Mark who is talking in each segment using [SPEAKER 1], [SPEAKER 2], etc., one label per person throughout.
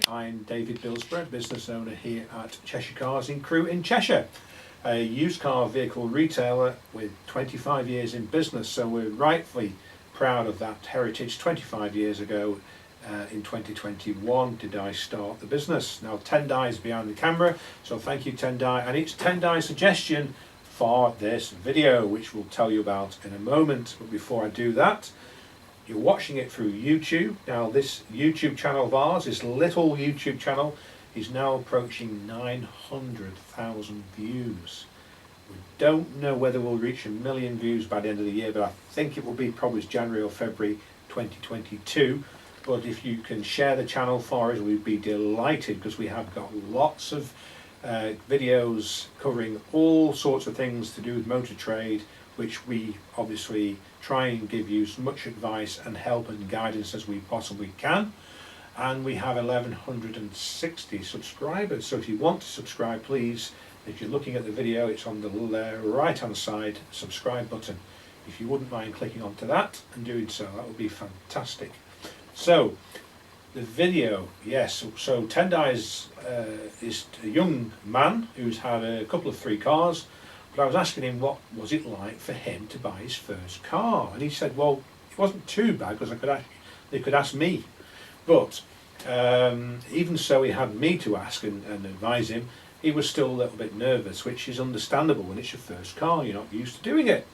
[SPEAKER 1] I'm David Bilsborough, business owner here at Cheshire Cars in Crewe in Cheshire, a used car vehicle retailer with 25 years in business, so we're rightfully proud of that heritage. 25 years ago in 2021 did I start the business. Now Tendai is behind the camera, so thank you Tendai, and it's Tendai's suggestion for this video, which we'll tell you about in a moment. But before I do that, you're watching it through YouTube. Now this YouTube channel of ours, this little YouTube channel, is now approaching 900,000 views. We don't know whether we'll reach 1 million views by the end of the year, but I think it will be probably January or February 2022. But if you can share the channel for us, we'd be delighted, because we have got lots of videos covering all sorts of things to do with motor trade, which we obviously try and give you as much advice and help and guidance as we possibly can. And we have 1160 subscribers, so if you want to subscribe, please, if you're looking at the video, it's on the right hand side subscribe button. If you wouldn't mind clicking onto that and doing so, that would be fantastic. So the video, yes, so Tendai is a young man who's had a couple of 3 cars, but I was asking him what was it like for him to buy his first car, and he said, well, it wasn't too bad, because they could ask me. But even so, he had me to ask and advise him. He was still a little bit nervous, which is understandable when it's your first car, you're not used to doing it.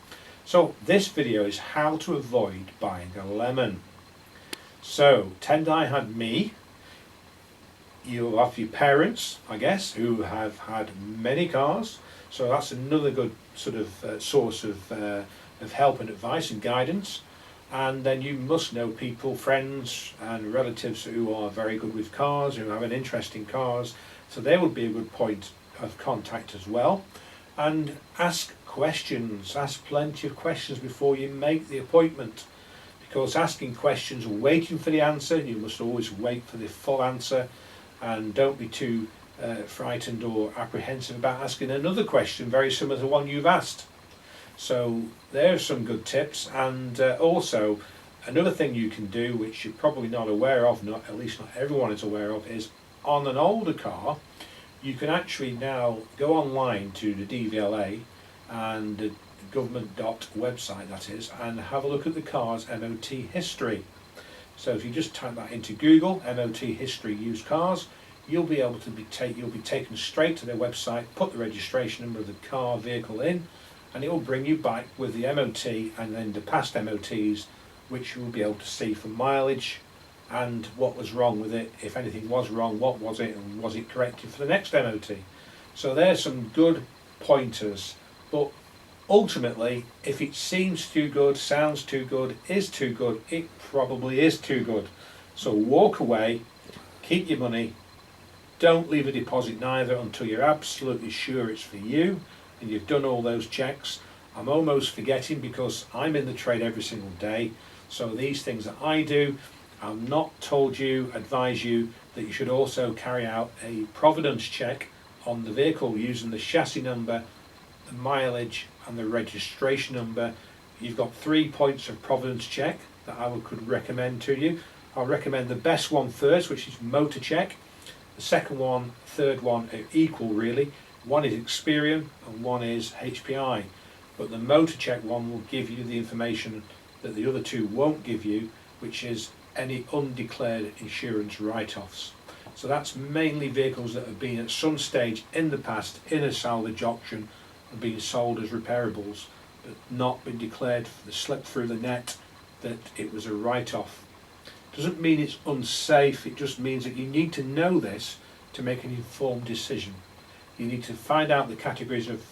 [SPEAKER 1] So this video is how to avoid buying a lemon. So Tendai had me. You have your parents, I guess, who have had many cars. So that's another good sort of source of help and advice and guidance. And then you must know people, friends and relatives who are very good with cars, who have an interest in cars. So they would be a good point of contact as well. And ask questions, ask plenty of questions before you make the appointment. Because asking questions, waiting for the answer, you must always wait for the full answer, and don't be too frightened or apprehensive about asking another question very similar to the one you've asked. So there's some good tips. And also another thing you can do, which you're probably not aware of, at least not everyone is aware of, is on an older car you can actually now go online to the DVLA and the government website, that is, and have a look at the car's MOT history. So if you just type that into Google, MOT history used cars, you'll be able to you'll be taken straight to their website, put the registration number of the car vehicle in, and it will bring you back with the MOT and then the past MOTs, which you will be able to see for mileage and what was wrong with it. If anything was wrong, what was it, and was it corrected for the next MOT? So there's some good pointers. But ultimately, if it seems too good, sounds too good, is too good, it probably is too good. So walk away, keep your money, don't leave a deposit neither until you're absolutely sure it's for you and you've done all those checks. I'm almost forgetting, because I'm in the trade every single day, so these things that I do, I've not advise you that you should also carry out a provenance check on the vehicle using the chassis number, the mileage and the registration number. You've got 3 points of provenance check that I could recommend to you. I'll recommend the best one first, which is motor check. The second one, third one are equal really. One is Experian and one is HPI. But the motor check one will give you the information that the other 2 won't give you, which is any undeclared insurance write-offs. So that's mainly vehicles that have been at some stage in the past in a salvage auction and been sold as repairables, but not been declared for the slip through the net that it was a write-off. Doesn't mean it's unsafe, it just means that you need to know this to make an informed decision. You need to find out the categories of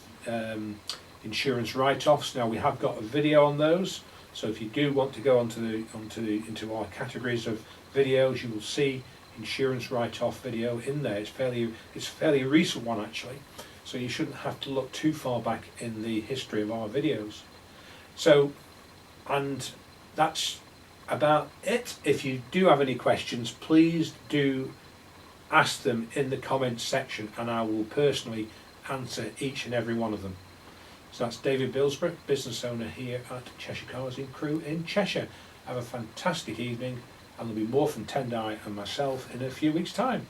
[SPEAKER 1] insurance write-offs. Now we have got a video on those, so if you do want to go into our categories of videos, you will see insurance write-off video in there. It's a fairly recent one actually, so you shouldn't have to look too far back in the history of our videos. So, and that's about it. If you do have any questions, please do ask them in the comments section, and I will personally answer each and every one of them. So that's David Bilsborough, business owner here at Cheshire Cars in Crewe in Cheshire. Have a fantastic evening and there'll be more from Tendai and myself in a few weeks' time.